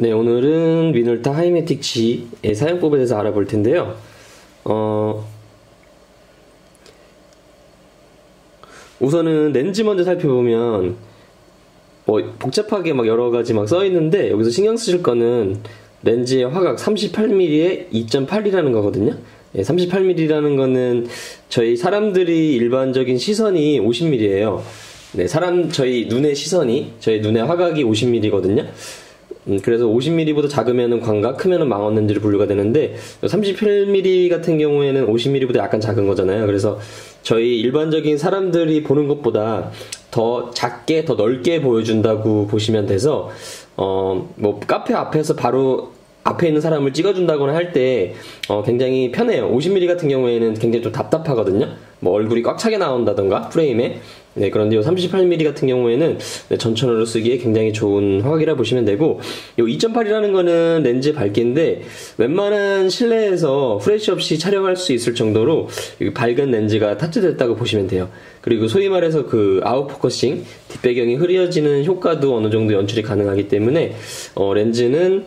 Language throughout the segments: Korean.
네, 오늘은 미놀타 하이매틱 G의 사용법에 대해서 알아볼 텐데요. 우선은 렌즈 먼저 살펴보면 복잡하게 막 여러 가지 막 써 있는데, 여기서 신경 쓰실 거는 렌즈의 화각 38mm에 2.8이라는 거거든요. 38mm라는 거는 저희 사람들이 일반적인 시선이 50mm예요. 네, 저희 눈의 시선이, 저희 눈의 화각이 50mm거든요. 그래서 50mm보다 작으면은 광각, 크면은 망원 렌즈로 분류가 되는데, 38mm 같은 경우에는 50mm보다 약간 작은 거잖아요. 그래서 저희 일반적인 사람들이 보는 것보다 더 작게, 더 넓게 보여준다고 보시면 돼서, 카페 앞에서 바로 앞에 있는 사람을 찍어준다거나 할 때 굉장히 편해요. 50mm 같은 경우에는 굉장히 좀 답답하거든요. 얼굴이 꽉 차게 나온다던가 프레임에. 네, 그런데 요 38mm 같은 경우에는 전천후로 쓰기에 굉장히 좋은 화각이라 보시면 되고, 요 2.8이라는 거는 렌즈의 밝기인데 웬만한 실내에서 프레쉬 없이 촬영할 수 있을 정도로 밝은 렌즈가 탑재됐다고 보시면 돼요. 그리고 소위 말해서 그 아웃포커싱, 뒷배경이 흐려지는 효과도 어느 정도 연출이 가능하기 때문에 렌즈는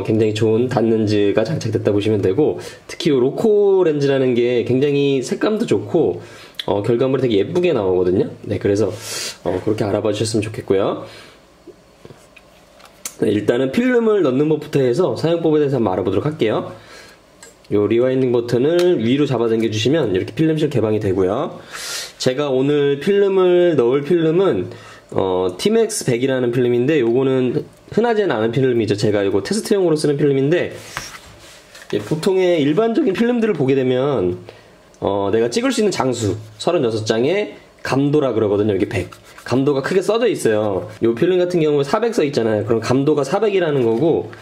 굉장히 좋은 단렌즈가 장착됐다 보시면 되고, 특히 이 로코 렌즈라는 게 굉장히 색감도 좋고 결과물이 되게 예쁘게 나오거든요. 네, 그래서 그렇게 알아봐 주셨으면 좋겠고요. 네, 일단은 필름을 넣는 법부터 해서 사용법에 대해서 한번 알아보도록 할게요. 요 리와인딩 버튼을 위로 잡아당겨 주시면 이렇게 필름실 개방이 되고요. 제가 오늘 필름을 넣을 필름은 티맥스 100이라는 필름인데, 요거는 흔하지는 않은 필름이죠. 제가 이거 테스트용으로 쓰는 필름인데, 보통의 일반적인 필름들을 보게 되면 내가 찍을 수 있는 장수 36장에 감도라 그러거든요. 여기 100 감도가 크게 써져 있어요. 요 필름 같은 경우에 400 써 있잖아요. 그럼 감도가 400이라는 거고,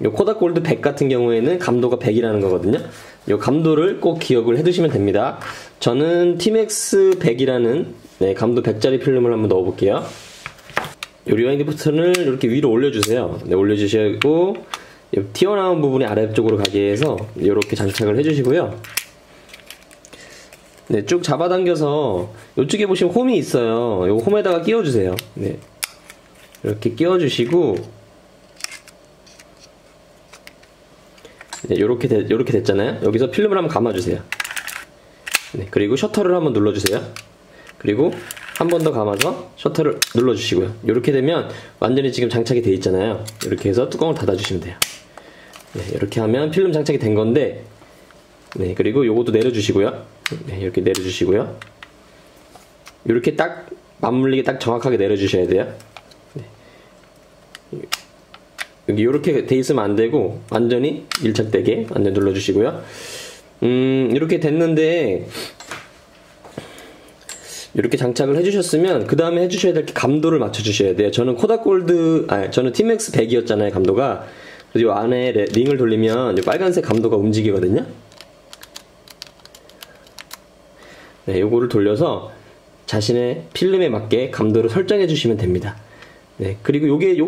요 코닥 골드 100 같은 경우에는 감도가 100이라는 거거든요. 요 감도를 꼭 기억을 해 두시면 됩니다. 저는 티맥스 100이라는 감도 100짜리 필름을 한번 넣어 볼게요. 요 리와인딩 버튼을 이렇게 위로 올려주세요. 네, 올려주시고 튀어나온 부분이 아래쪽으로 가게 해서 이렇게 장착을 해주시고요. 네, 쭉 잡아당겨서 이쪽에 보시면 홈이 있어요. 요 홈에다가 끼워주세요. 네, 이렇게 끼워주시고, 네, 요렇게 됐잖아요. 여기서 필름을 한번 감아주세요. 네, 그리고 셔터를 한번 눌러주세요. 그리고 한 번 더 감아서 셔터를 눌러주시고요. 이렇게 되면 완전히 지금 장착이 되어 있잖아요. 이렇게 해서 뚜껑을 닫아주시면 돼요. 네, 이렇게 하면 필름 장착이 된 건데, 네, 그리고 요것도 내려주시고요. 네, 이렇게 내려주시고요. 이렇게 딱 맞물리게 딱 정확하게 내려주셔야 돼요. 네. 여기 이렇게 돼 있으면 안 되고 완전히 밀착되게 완전 눌러주시고요. 이렇게 됐는데, 이렇게 장착을 해주셨으면 그 다음에 해주셔야 될 게 감도를 맞춰주셔야 돼요. 저는 저는 티맥스 100이었잖아요, 감도가. 그래서 이 안에 링을 돌리면 이 빨간색 감도가 움직이거든요. 네, 요거를 돌려서 자신의 필름에 맞게 감도를 설정해 주시면 됩니다. 네, 그리고 요게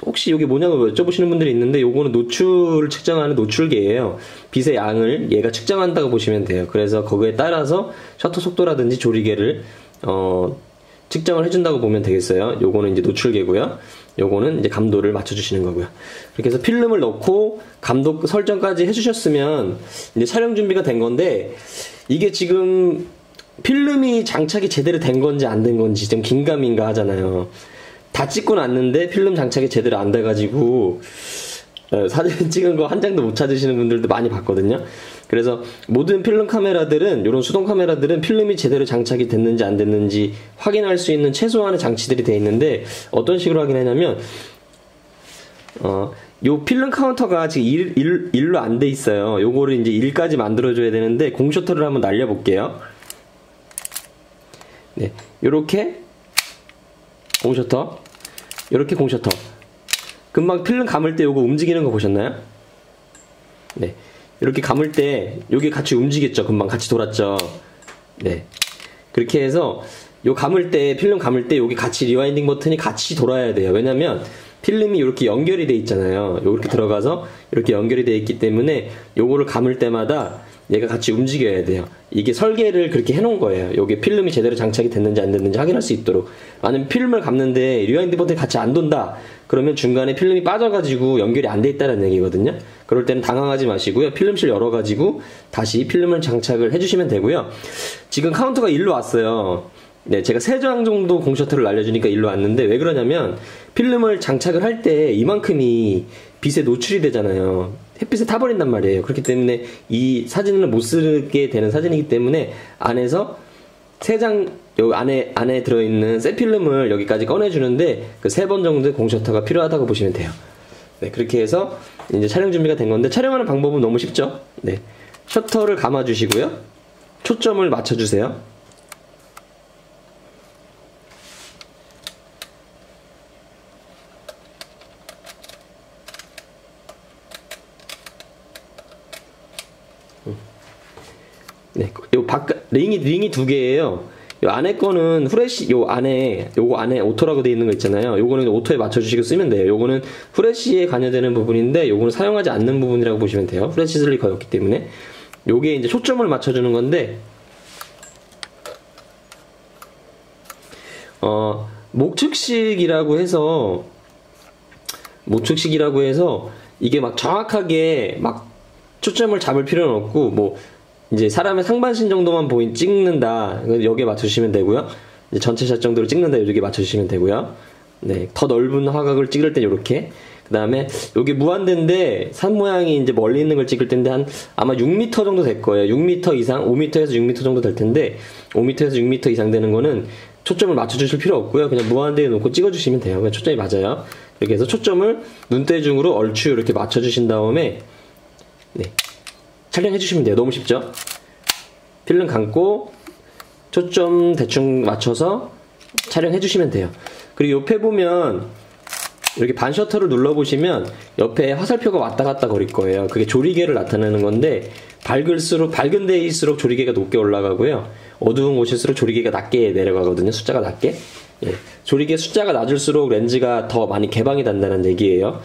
혹시 요게 뭐냐고 여쭤보시는 분들이 있는데, 요거는 노출을 측정하는 노출계예요. 빛의 양을 얘가 측정한다고 보시면 돼요. 그래서 거기에 따라서 셔터 속도라든지 조리개를 측정을 해준다고 보면 되겠어요. 요거는 이제 노출계고요. 요거는 이제 감도를 맞춰주시는 거고요. 그렇게 해서 필름을 넣고 감도 설정까지 해주셨으면 이제 촬영 준비가 된 건데, 이게 지금 필름이 장착이 제대로 된 건지 안 된 건지 좀 긴가민가 하잖아요. 다 찍고 났는데 필름 장착이 제대로 안 돼가지고 사진 찍은 거 한 장도 못 찾으시는 분들도 많이 봤거든요. 그래서 모든 필름 카메라들은, 이런 수동 카메라들은 필름이 제대로 장착이 됐는지 안 됐는지 확인할 수 있는 최소한의 장치들이 되어 있는데, 어떤 식으로 확인하냐면 요 필름 카운터가 지금 1로 안 돼 있어요. 요거를 이제 1까지 만들어줘야 되는데, 공셔터를 한번 날려볼게요. 네, 요렇게 공셔터, 요렇게 공셔터. 금방 필름 감을 때 요거 움직이는 거 보셨나요? 네, 이렇게 감을 때 요게 같이 움직였죠. 금방 같이 돌았죠. 네, 그렇게 해서 요 감을 때, 필름 감을 때 요게 같이 리와인딩 버튼이 같이 돌아야 돼요. 왜냐면 필름이 이렇게 연결이 돼 있잖아요. 이렇게 들어가서 이렇게 연결이 돼 있기 때문에 요거를 감을 때마다 얘가 같이 움직여야 돼요. 이게 설계를 그렇게 해놓은 거예요. 여기 필름이 제대로 장착이 됐는지 안 됐는지 확인할 수 있도록. 만약 필름을 감는데 리와인드 버튼이 같이 안 돈다, 그러면 중간에 필름이 빠져가지고 연결이 안 돼 있다는 얘기거든요. 그럴 때는 당황하지 마시고요, 필름실 열어가지고 다시 필름을 장착을 해주시면 되고요. 지금 카운터가 일로 왔어요. 네, 제가 3장 정도 공셔터를 날려주니까 일로 왔는데, 왜 그러냐면 필름을 장착을 할 때 이만큼이 빛에 노출이 되잖아요. 햇빛에 타버린단 말이에요. 그렇기 때문에 이 사진을 못 쓰게 되는 사진이기 때문에 안에서 3장, 여기 안에 들어있는 새 필름을 여기까지 꺼내주는데 그 3번 정도의 공셔터가 필요하다고 보시면 돼요. 네, 그렇게 해서 이제 촬영 준비가 된 건데, 촬영하는 방법은 너무 쉽죠. 네, 셔터를 감아주시고요, 초점을 맞춰주세요. 네, 요 링이 2개예요. 요 안에 거는 후레쉬, 요거 안에 오토라고 되어 있는 거 있잖아요. 요거는 오토에 맞춰주시고 쓰면 돼요. 요거는 후레쉬에 관여되는 부분인데, 요거는 사용하지 않는 부분이라고 보시면 돼요. 후레쉬 슬리커였기 때문에. 요게 이제 초점을 맞춰주는 건데, 목측식이라고 해서 이게 막 정확하게 막 초점을 잡을 필요는 없고, 뭐 이제 사람의 상반신 정도만 찍는다, 여기에 맞춰주시면 되고요. 이제 전체 샷 정도로 찍는다, 여기에 맞춰주시면 되고요. 네, 더 넓은 화각을 찍을 때 이렇게. 그 다음에 여기 무한대인데 산 모양이 이제 멀리 있는 걸 찍을 텐데 아마 6m 정도 될 거예요. 6m 이상, 5m에서 6m 정도 될 텐데, 5m에서 6m 이상 되는 거는 초점을 맞춰주실 필요 없고요. 그냥 무한대에 놓고 찍어주시면 돼요. 그냥 초점이 맞아요. 이렇게 해서 초점을 눈대중으로 얼추 이렇게 맞춰주신 다음에, 네, 촬영해주시면 돼요. 너무 쉽죠? 필름 감고 초점 대충 맞춰서 촬영해주시면 돼요. 그리고 옆에 보면 이렇게 반 셔터를 눌러보시면 옆에 화살표가 왔다 갔다 거릴 거예요. 그게 조리개를 나타내는 건데, 밝은 데일수록 조리개가 높게 올라가고요, 어두운 곳일수록 조리개가 낮게 내려가거든요. 숫자가 낮게. 예. 조리개 숫자가 낮을수록 렌즈가 더 많이 개방이 된다는 얘기예요.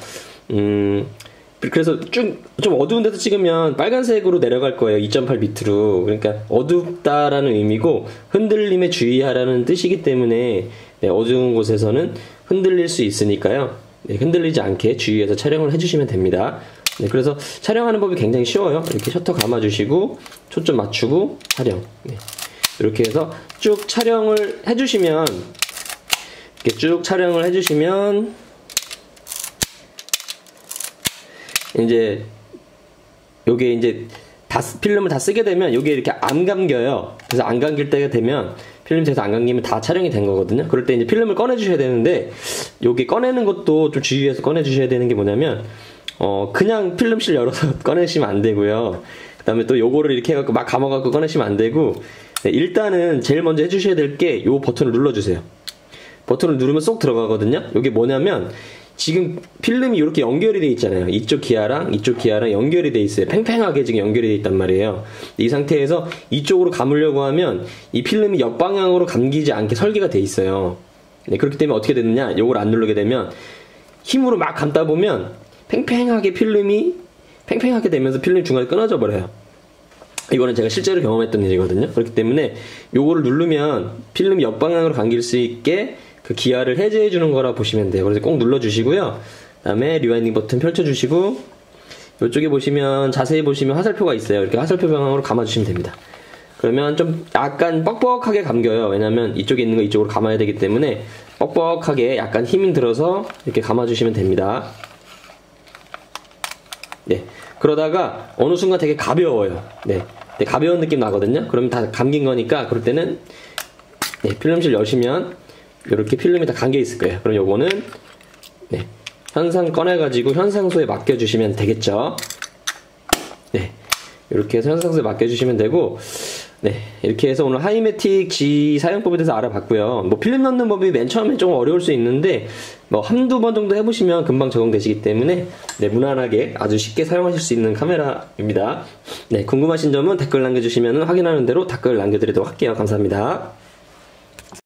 그래서 좀 어두운 데서 찍으면 빨간색으로 내려갈 거예요. 2.8 밑으로. 그러니까 어둡다라는 의미고 흔들림에 주의하라는 뜻이기 때문에, 네, 어두운 곳에서는 흔들릴 수 있으니까요. 네, 흔들리지 않게 주의해서 촬영을 해주시면 됩니다. 네, 그래서 촬영하는 법이 굉장히 쉬워요. 이렇게 셔터 감아주시고 초점 맞추고 촬영. 네, 이렇게 해서 쭉 촬영을 해주시면, 이제 요게 이제 필름을 다 쓰게 되면 요게 이렇게 안 감겨요. 그래서 안 감길 때가 되면, 필름에서 안 감기면 다 촬영이 된 거거든요. 그럴 때 이제 필름을 꺼내 주셔야 되는데, 요게 꺼내는 것도 좀 주의해서 꺼내 주셔야 되는 게 뭐냐면, 그냥 필름실 열어서 꺼내시면 안 되고요. 그 다음에 또 요거를 이렇게 해갖고 막 감아갖고 꺼내시면 안 되고, 네, 일단은 제일 먼저 해주셔야 될 게 요 버튼을 눌러주세요. 버튼을 누르면 쏙 들어가거든요. 요게 뭐냐면, 지금 필름이 이렇게 연결이 돼 있잖아요. 이쪽 기아랑 연결이 돼 있어요. 팽팽하게 지금 연결이 돼 있단 말이에요. 이 상태에서 이쪽으로 감으려고 하면 이 필름이 역방향으로 감기지 않게 설계가 돼 있어요. 네, 그렇기 때문에 어떻게 되느냐, 요걸 안 누르게 되면 힘으로 막 감다 보면 팽팽하게 되면서 필름이 중간에 끊어져 버려요. 이거는 제가 실제로 경험했던 일이거든요. 그렇기 때문에 요거를 누르면 필름이 역방향으로 감길 수 있게 그 기아를 해제해 주는 거라 보시면 돼요. 그래서 꼭 눌러주시고요. 그 다음에 리와인딩 버튼 펼쳐주시고, 이쪽에 보시면, 자세히 보시면 화살표가 있어요. 이렇게 화살표 방향으로 감아주시면 됩니다. 그러면 좀 약간 뻑뻑하게 감겨요. 왜냐면 이쪽에 있는 거 이쪽으로 감아야 되기 때문에 뻑뻑하게 약간 힘이 들어서 이렇게 감아주시면 됩니다. 네, 그러다가 어느 순간 되게 가벼워요. 네, 가벼운 느낌 나거든요. 그러면 다 감긴 거니까, 그럴 때는, 네, 필름실 여시면 이렇게 필름이 다 감겨 있을 거예요. 그럼 요거는, 네, 현상 꺼내가지고 현상소에 맡겨주시면 되겠죠. 네, 이렇게 해서 현상소에 맡겨주시면 되고, 네, 이렇게 해서 오늘 하이매틱 G 사용법에 대해서 알아봤고요. 뭐 필름 넣는 법이 맨 처음에 좀 어려울 수 있는데, 뭐 한두 번 정도 해보시면 금방 적응되시기 때문에, 네, 무난하게 아주 쉽게 사용하실 수 있는 카메라입니다. 네, 궁금하신 점은 댓글 남겨주시면 확인하는 대로 댓글 남겨드리도록 할게요. 감사합니다.